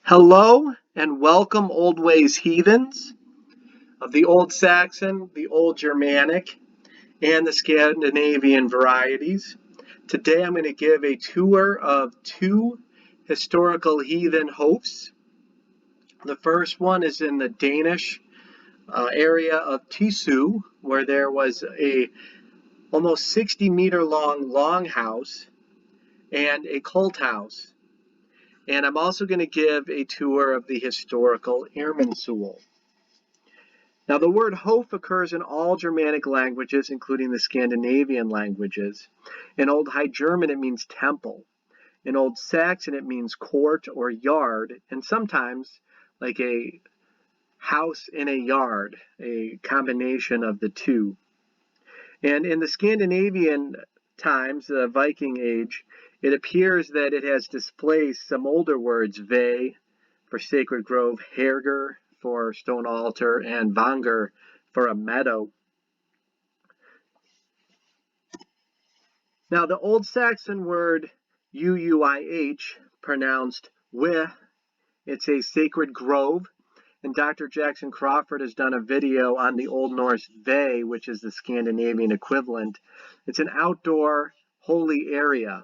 Hello and welcome, Old Ways Heathens of the Old Saxon, the Old Germanic, and the Scandinavian varieties. Today I'm going to give a tour of two historical heathen hofs. The first one is in the Danish area of Tissø, where there was a almost 60-meter long longhouse and a cult house. And I'm also going to give a tour of the historical Irminsul. Now, the word Hof occurs in all Germanic languages, including the Scandinavian languages. In Old High German, it means temple. In Old Saxon, it means court or yard, and sometimes like a house in a yard, a combination of the two. And in the Scandinavian times, the Viking age, it appears that it has displaced some older words, ve for sacred grove, herger for stone altar, and vanger for a meadow. Now, the Old Saxon word uuih, pronounced wih, it's a sacred grove, and Dr. Jackson Crawford has done a video on the Old Norse ve, which is the Scandinavian equivalent. It's an outdoor holy area.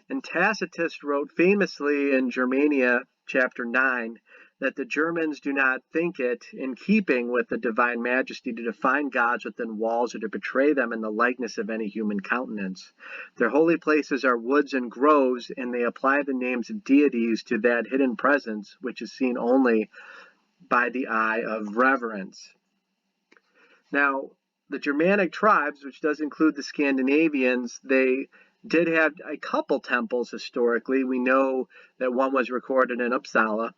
And Tacitus wrote famously in Germania, chapter 9, that the Germans do not think it in keeping with the divine majesty to define gods within walls or to portray them in the likeness of any human countenance. Their holy places are woods and groves, and they apply the names of deities to that hidden presence which is seen only by the eye of reverence. Now, the Germanic tribes, which does include the Scandinavians, they did have a couple temples historically. We know that one was recorded in Uppsala,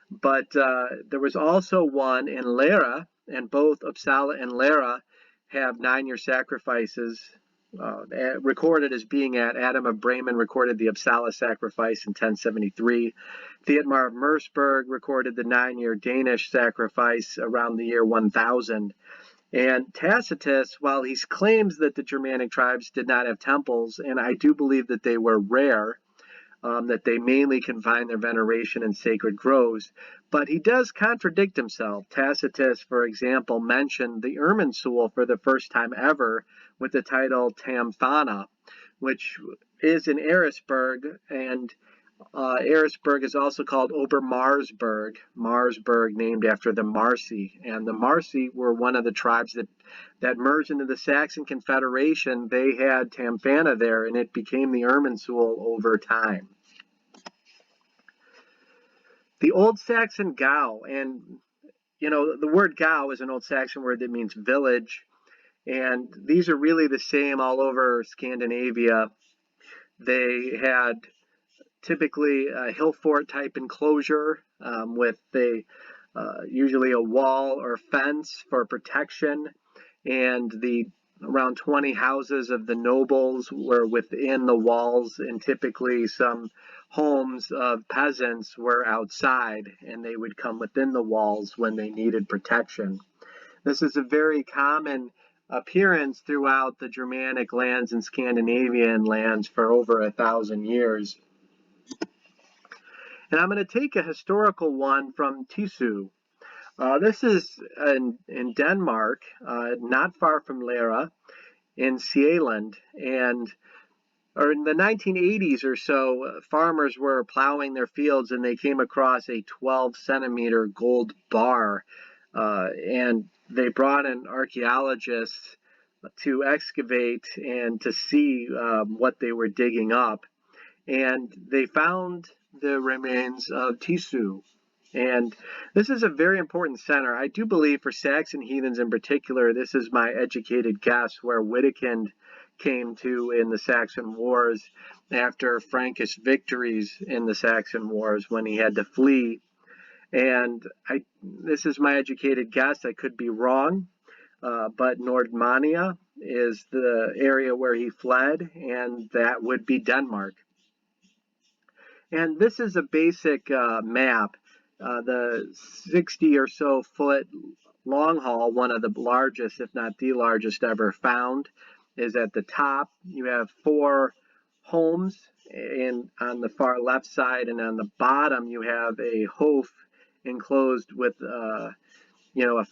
but there was also one in Lerje, and both Uppsala and Lerje have 9-year sacrifices recorded as being at. Adam of Bremen recorded the Uppsala sacrifice in 1073. Theodmar of Merseburg recorded the 9-year Danish sacrifice around the year 1000. And Tacitus, while he claims that the Germanic tribes did not have temples, and I do believe that they were rare, that they mainly confined their veneration in sacred groves, but he does contradict himself. Tacitus, for example, mentioned the Irminsul for the first time ever with the title Tamfana, which is in Eresburg, and Eresburg is also called Obermarsberg, Marsburg named after the Marsi. And the Marsi were one of the tribes that merged into the Saxon Confederation. They had Tamfana there, and it became the Irminsul over time. The Old Saxon Gau, and the word Gau is an Old Saxon word that means village, and these are really the same all over Scandinavia. They had typically a hill fort type enclosure with usually a wall or fence for protection, and the around 20 houses of the nobles were within the walls, and typically some homes of peasants were outside, and they would come within the walls when they needed protection. This is a very common appearance throughout the Germanic lands and Scandinavian lands for over 1,000 years. And I'm going to take a historical one from Tissø. This is in Denmark, not far from Lerje, in Sjælland. And in the 1980s or so, farmers were plowing their fields and they came across a 12-centimeter gold bar. And they brought in archaeologists to excavate and to see what they were digging up. And they found the remains of Tissø. And this is a very important center. I do believe for Saxon heathens in particular, this is my educated guess, where Wittekind came to in the Saxon Wars after Frankish victories in the Saxon Wars when he had to flee. And this is my educated guess. I could be wrong, but Nordmania is the area where he fled, and that would be Denmark. And this is a basic map. The 60 or so foot long haul, one of the largest, if not the largest ever found, is at the top. You have 4 homes, and on the far left side, and on the bottom you have a hof enclosed with a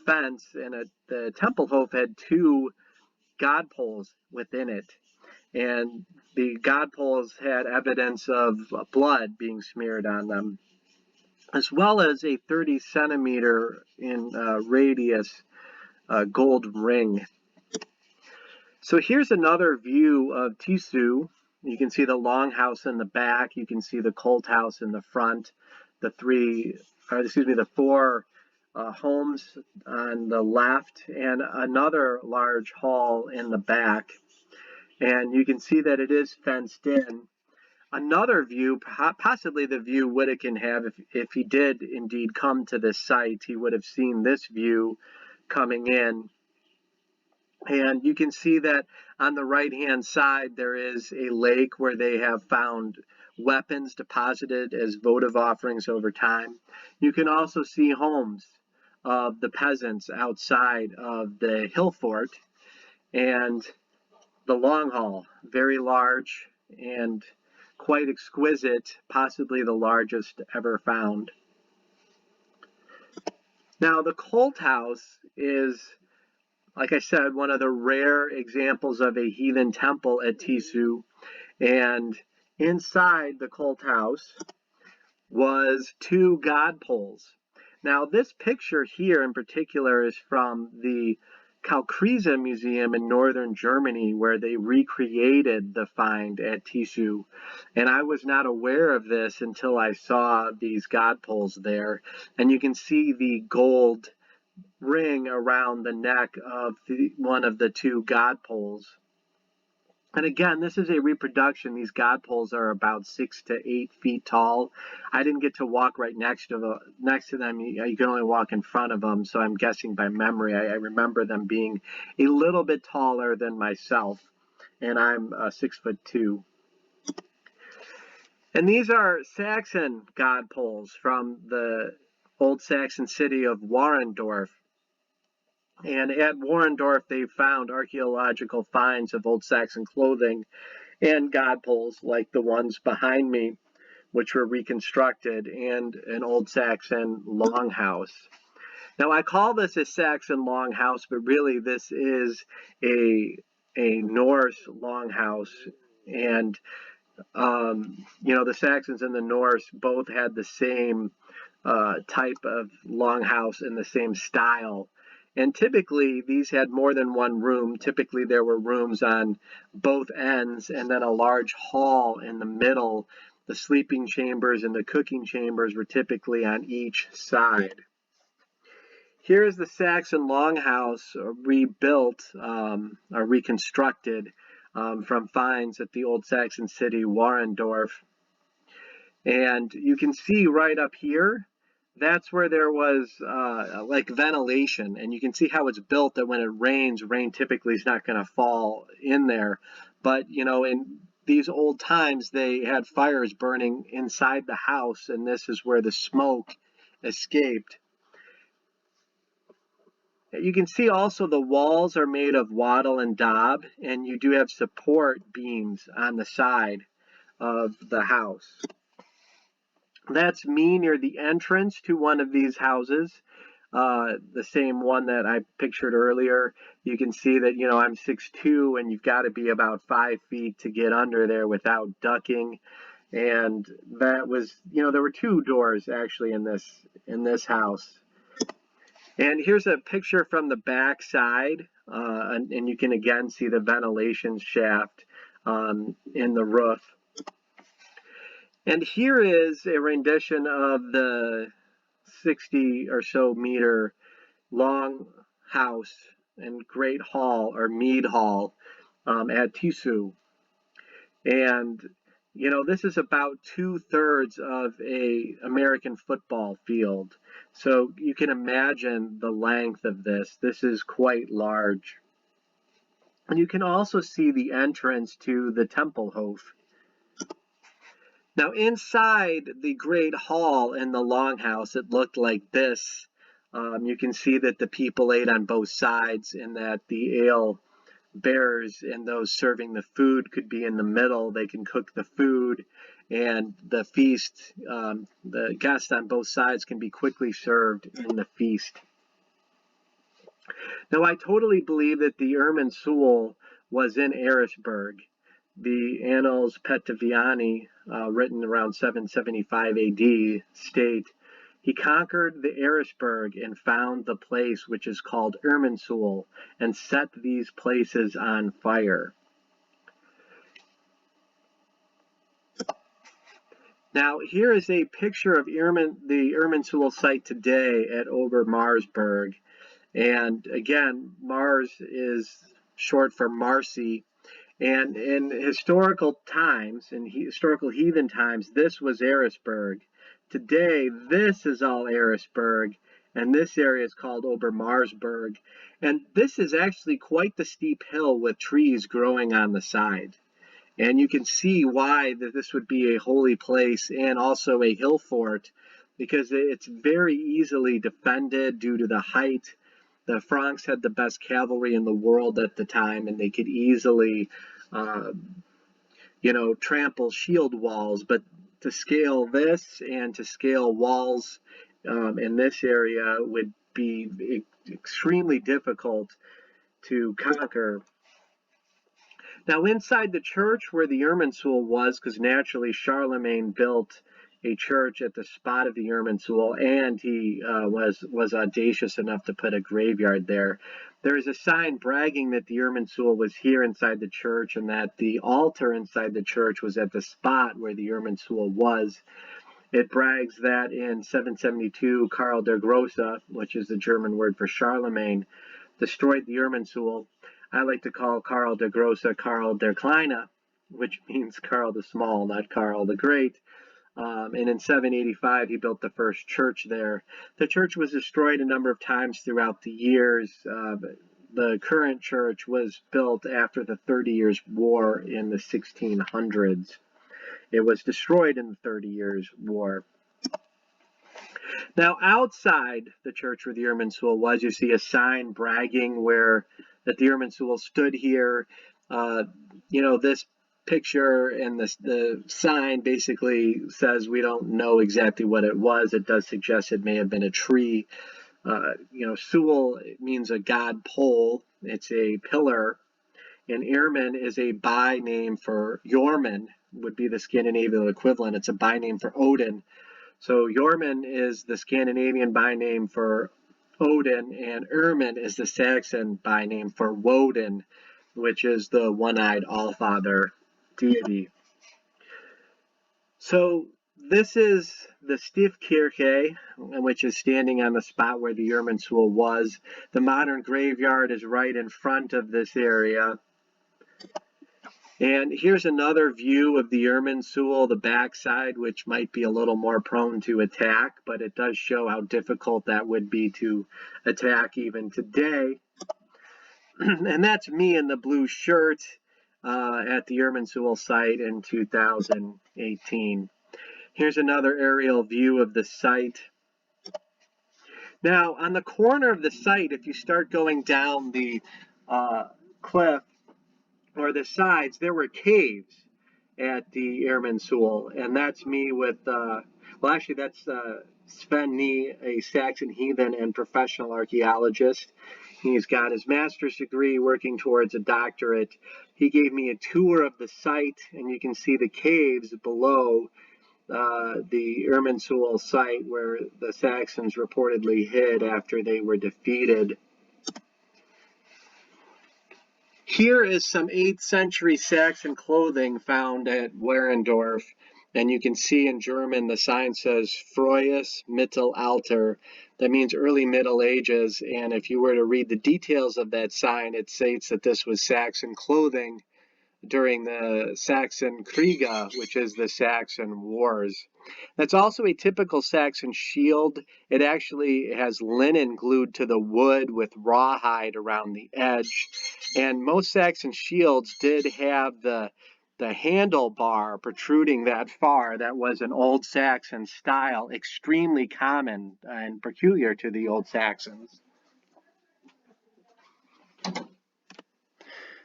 fence, and the Templehof had two god poles within it, and the god poles had evidence of blood being smeared on them, as well as a 30 centimeter in radius gold ring. So here's another view of Tissø. You can see the longhouse in the back. You can see the cult house in the front. The four homes on the left, and another large hall in the back. And you can see that it is fenced in. Another view, possibly the view Wittikin have, if he did indeed come to this site, he would have seen this view coming in. And you can see that on the right-hand side, there is a lake where they have found weapons deposited as votive offerings over time. You can also see homes of the peasants outside of the hill fort, and the long hall, very large and quite exquisite, possibly the largest ever found. Now, the cult house is, like I said, one of the rare examples of a heathen temple at Tissø, and inside the cult house was two god poles. Now, this picture here in particular is from the Kalkriese Museum in northern Germany, where they recreated the find at Tissø, and I was not aware of this until I saw these god poles there, and you can see the gold ring around the neck of one of the two god poles. And again, this is a reproduction. These god poles are about 6 to 8 feet tall. I didn't get to walk right next to them. You can only walk in front of them, so I'm guessing by memory. I remember them being a little bit taller than myself, and I'm 6'2". And these are Saxon god poles from the Old Saxon city of Warendorf. And at Warendorf, they found archaeological finds of Old Saxon clothing and god poles like the ones behind me, which were reconstructed, and an Old Saxon longhouse. Now, I call this a Saxon longhouse, but really this is a Norse longhouse. And, the Saxons and the Norse both had the same type of longhouse in the same style. And typically, these had more than one room. Typically, there were rooms on both ends, and then a large hall in the middle. The sleeping chambers and the cooking chambers were typically on each side. Here is the Saxon longhouse rebuilt or reconstructed from finds at the Old Saxon city, Warendorf. And you can see right up here, that's where there was like ventilation, and you can see how it's built, that when it rains, rain typically is not going to fall in there. But, in these old times, they had fires burning inside the house, and this is where the smoke escaped. You can see also the walls are made of wattle and daub, and you do have support beams on the side of the house. That's me near the entrance to one of these houses, the same one that I pictured earlier. You can see that, I'm 6'2", and you've got to be about 5 feet to get under there without ducking. And that was, there were two doors actually in this house. And here's a picture from the back side, and you can again see the ventilation shaft in the roof. And here is a rendition of the 60 or so meter long house and great hall, or mead hall, at Tissø. And, this is about 2/3 of a American football field. So you can imagine the length of this. This is quite large. And you can also see the entrance to the Templehof. Now, inside the great hall in the longhouse, it looked like this. You can see that the people ate on both sides, and that the ale bearers and those serving the food could be in the middle. They can cook the food, and the feast, the guests on both sides can be quickly served in the feast. Now, I totally believe that the Irminsul was in Eresburg. The Annals Petaviani, written around 775 AD, state, he conquered the Eresburg and found the place which is called Irminsul and set these places on fire. Now, here is a picture of the Irminsul site today at Obermarsberg. And again, Mars is short for Marsi. And in historical times, in historical heathen times, this was Eresburg. Today, this is all Eresburg, and this area is called Obermarsberg. And this is actually quite the steep hill with trees growing on the side. And you can see why that this would be a holy place and also a hill fort, because it's very easily defended due to the height. The Franks had the best cavalry in the world at the time, and they could easily, trample shield walls. But to scale this and to scale walls in this area would be extremely difficult to conquer. Now, inside the church where the Irminsul was, because naturally Charlemagne built a church at the spot of the Irminsul, and he was audacious enough to put a graveyard there. There is a sign bragging that the Irminsul was here inside the church, and that the altar inside the church was at the spot where the Irminsul was. It brags that in 772, Karl der Grosse, which is the German word for Charlemagne, destroyed the Irminsul. I like to call Karl der Grosse Karl der Kleine, which means Karl the Small, not Karl the Great. And in 785, he built the first church there. The church was destroyed a number of times throughout the years. The current church was built after the 30 Years' War in the 1600s. It was destroyed in the 30 Years' War. Now, outside the church where the Irminsul was, you see a sign bragging that the Irminsul stood here. This picture and the sign basically says we don't know exactly what it was. It does suggest it may have been a tree. Sul means a god pole. It's a pillar. And Irmin is a by name for Jormun, would be the Scandinavian equivalent. It's a by name for Odin. So Jormun is the Scandinavian by name for Odin, and Irmin is the Saxon by name for Woden, which is the one-eyed Allfather deity. So this is the Stiftskirche, which is standing on the spot where the Irminsul was. The modern graveyard is right in front of this area. And here's another view of the Irminsul, the backside, which might be a little more prone to attack, but it does show how difficult that would be to attack even today. And that's me in the blue shirt at the Irminsul site in 2018. Here's another aerial view of the site. Now, on the corner of the site, if you start going down the cliff or the sides, there were caves at the Irminsul, and that's me with, that's Sven Nee, a Saxon heathen and professional archaeologist. He's got his master's degree, working towards a doctorate. He gave me a tour of the site, and you can see the caves below the Irminsul site where the Saxons reportedly hid after they were defeated. Here is some 8th century Saxon clothing found at Werendorf, and you can see in German the sign says Frühes Mittelalter. That means early Middle Ages, and if you were to read the details of that sign, it states that this was Saxon clothing during the Saxon Kriege, which is the Saxon Wars. That's also a typical Saxon shield. It actually has linen glued to the wood with rawhide around the edge. And most Saxon shields did have the handlebar protruding that far. That was an Old Saxon style, extremely common and peculiar to the Old Saxons.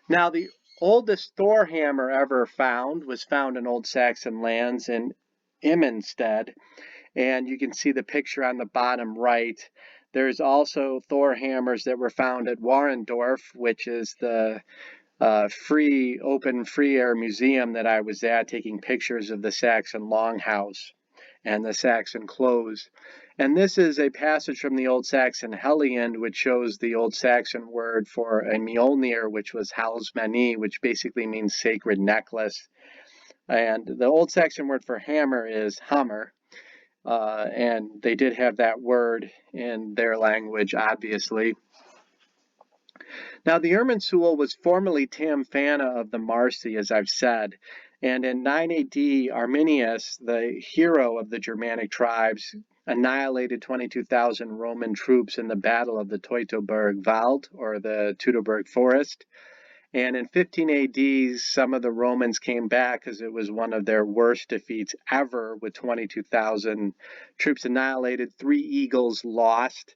Now, the oldest Thor hammer ever found was found in Old Saxon lands in Immenstead, and you can see the picture on the bottom right. There's also Thor hammers that were found at Warendorf, which is the free air museum that I was at, taking pictures of the Saxon longhouse and the Saxon clothes. And this is a passage from the Old Saxon Helliand, which shows the Old Saxon word for a Mjolnir, which was halsmani, which basically means sacred necklace. And the Old Saxon word for hammer is hammer. And they did have that word in their language, obviously. Now, the Irminsul was formerly Tamfana of the Marsi, as I've said, and in 9 AD, Arminius, the hero of the Germanic tribes, annihilated 22,000 Roman troops in the Battle of the Teutoburg Wald, or the Teutoburg Forest. And in 15 AD, some of the Romans came back because it was one of their worst defeats ever, with 22,000 troops annihilated, 3 eagles lost.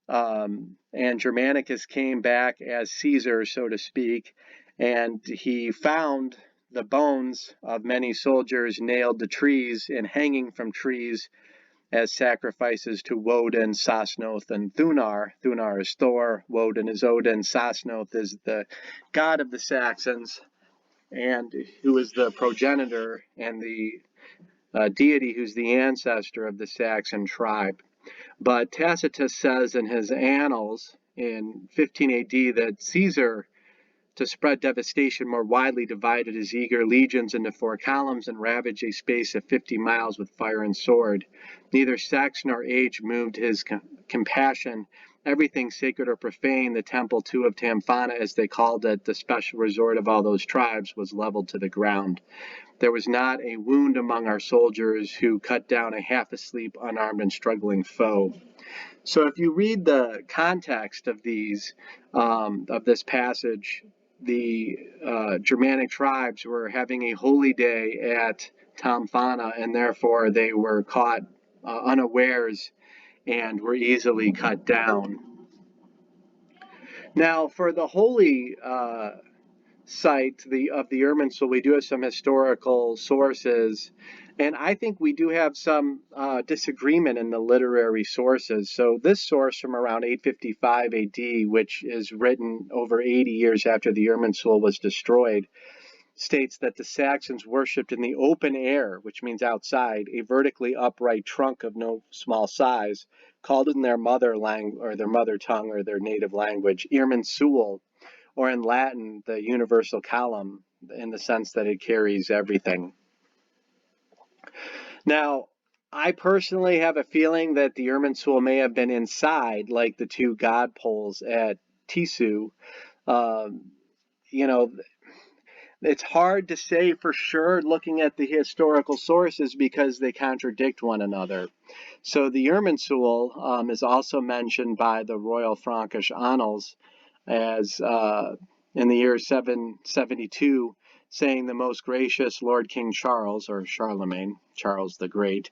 And Germanicus came back as Caesar, so to speak, and he found the bones of many soldiers nailed to trees and hanging from trees as sacrifices to Woden, Sosnoth, and Thunar. Thunar is Thor, Woden is Odin, Sosnoth is the god of the Saxons, and who is the progenitor and the deity who's the ancestor of the Saxon tribe. But Tacitus says in his Annals in 15 AD that Caesar, to spread devastation more widely, divided his eager legions into 4 columns and ravaged a space of 50 miles with fire and sword. Neither sex nor age moved his compassion. Everything sacred or profane, the temple too of Tamfana, as they called it, the special resort of all those tribes, was leveled to the ground. There was not a wound among our soldiers who cut down a half-asleep, unarmed, and struggling foe. So if you read the context of these, of this passage, the Germanic tribes were having a holy day at Tamfana, and therefore they were caught unawares and were easily cut down. Now, for the holy site of the Irminsul, we do have some historical sources, and I think we do have some disagreement in the literary sources. So this source from around 855 AD, which is written over 80 years after the Irminsul was destroyed, states that the Saxons worshipped in the open air, which means outside, a vertically upright trunk of no small size, called in their mother tongue or their native language, Irminsul, or in Latin, the universal column, in the sense that it carries everything. Now, I personally have a feeling that the Irminsul may have been inside, like the 2 god poles at Tissø. It's hard to say for sure looking at the historical sources because they contradict one another. So the Irminsul is also mentioned by the Royal Frankish Annals as in the year 772, saying the most gracious Lord King Charles, or Charlemagne, Charles the Great,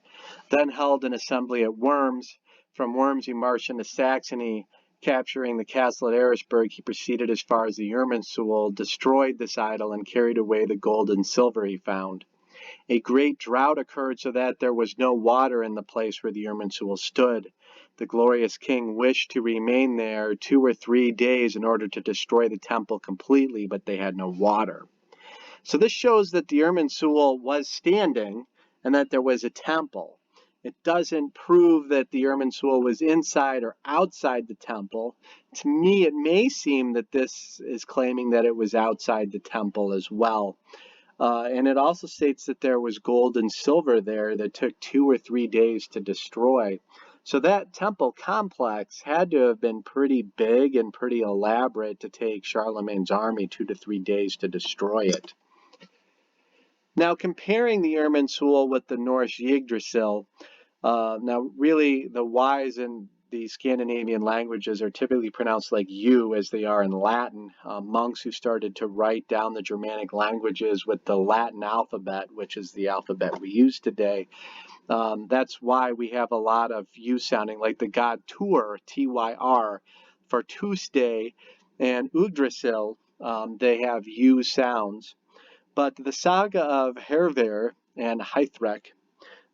then held an assembly at Worms. From Worms he marched into Saxony. Capturing the castle at Eresburg, he proceeded as far as the Irminsul, destroyed this idol, and carried away the gold and silver he found. A great drought occurred so that there was no water in the place where the Irminsul stood. The glorious king wished to remain there 2 or 3 days in order to destroy the temple completely, but they had no water. So this shows that the Irminsul was standing and that there was a temple. It doesn't prove that the Irminsul was inside or outside the temple. To me, it may seem that this is claiming that it was outside the temple as well. And it also states that there was gold and silver there that took 2 or 3 days to destroy. So that temple complex had to have been pretty big and pretty elaborate to take Charlemagne's army 2 to 3 days to destroy it. Now, comparing the Irminsul with the Norse Yggdrasil, now really the Y's in the Scandinavian languages are typically pronounced like U as they are in Latin. Monks who started to write down the Germanic languages with the Latin alphabet, which is the alphabet we use today. That's why we have a lot of U sounding, like the god Tyr, Tyr, for Tuesday, and Yggdrasil, they have U sounds. But the saga of Hervir and Heithrek,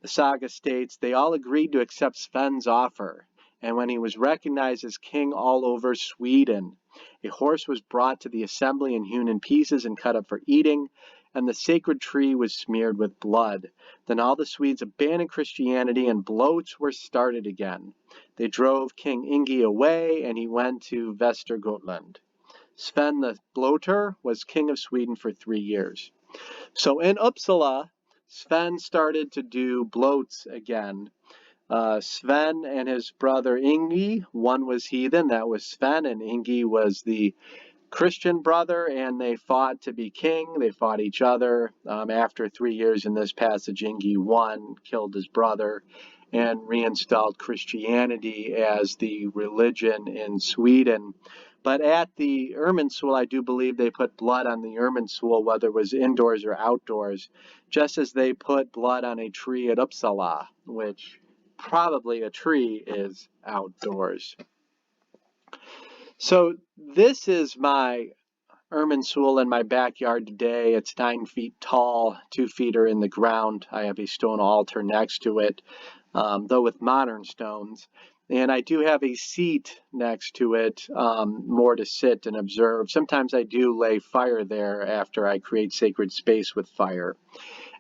the saga states they all agreed to accept Sven's offer, and when he was recognized as king all over Sweden, a horse was brought to the assembly and hewn in pieces and cut up for eating, and the sacred tree was smeared with blood. Then all the Swedes abandoned Christianity and bloats were started again. They drove King Ingi away, and he went to Västergötland. Sven the Bloater was king of Sweden for 3 years. So in Uppsala, Sven started to do bloats again. Sven and his brother Ingi, one was heathen, that was Sven, and Ingi was the Christian brother, and they fought to be king. They fought each other. After 3 years in this passage, Ingi won, killed his brother, and reinstalled Christianity as the religion in Sweden. But at the Irminsul, I do believe they put blood on the Irminsul, whether it was indoors or outdoors, just as they put blood on a tree at Uppsala, which probably a tree is outdoors. So this is my Irminsul in my backyard today. It's 9 feet tall, 2 feet are in the ground. I have a stone altar next to it, though with modern stones. And I do have a seat next to it, more to sit and observe. Sometimes I do lay fire there after I create sacred space with fire.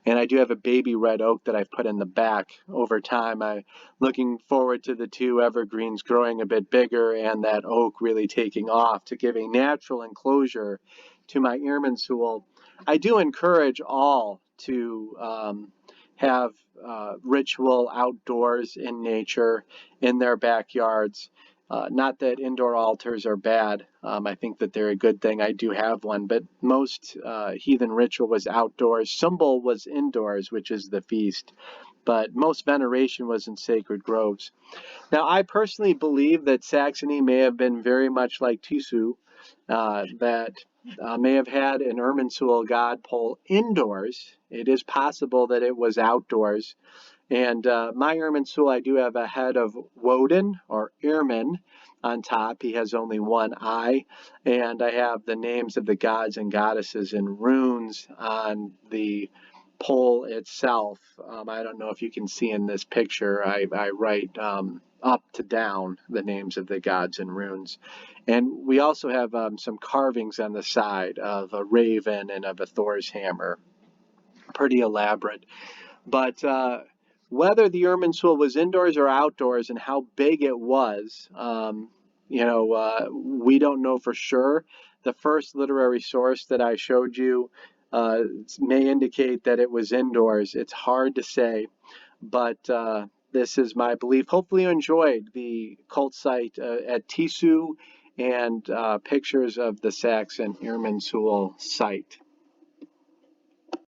And I do have a baby red oak that I've put in the back. Over time, I'm looking forward to the 2 evergreens growing a bit bigger and that oak really taking off to give a natural enclosure to my Irminsul. I do encourage all to have ritual outdoors in nature, in their backyards. Not that indoor altars are bad. I think that they're a good thing. I do have one, but most heathen ritual was outdoors. Symbol was indoors, which is the feast, but most veneration was in sacred groves. Now, I personally believe that Saxony may have been very much like Tissø, that may have had an Irminsul god pole indoors. It is possible that it was outdoors. And my Irminsul, I do have a head of Woden, or Irmin, on top. He has only one eye. And I have the names of the gods and goddesses in runes on the pole itself. I don't know if you can see in this picture. I write up to down the names of the gods in runes. And we also have some carvings on the side of a raven and of a Thor's hammer. Pretty elaborate. But whether the Irminsul was indoors or outdoors and how big it was, we don't know for sure. The first literary source that I showed you may indicate that it was indoors. It's hard to say, but this is my belief. Hopefully you enjoyed the cult site at Tissø and pictures of the Saxon Irminsul site.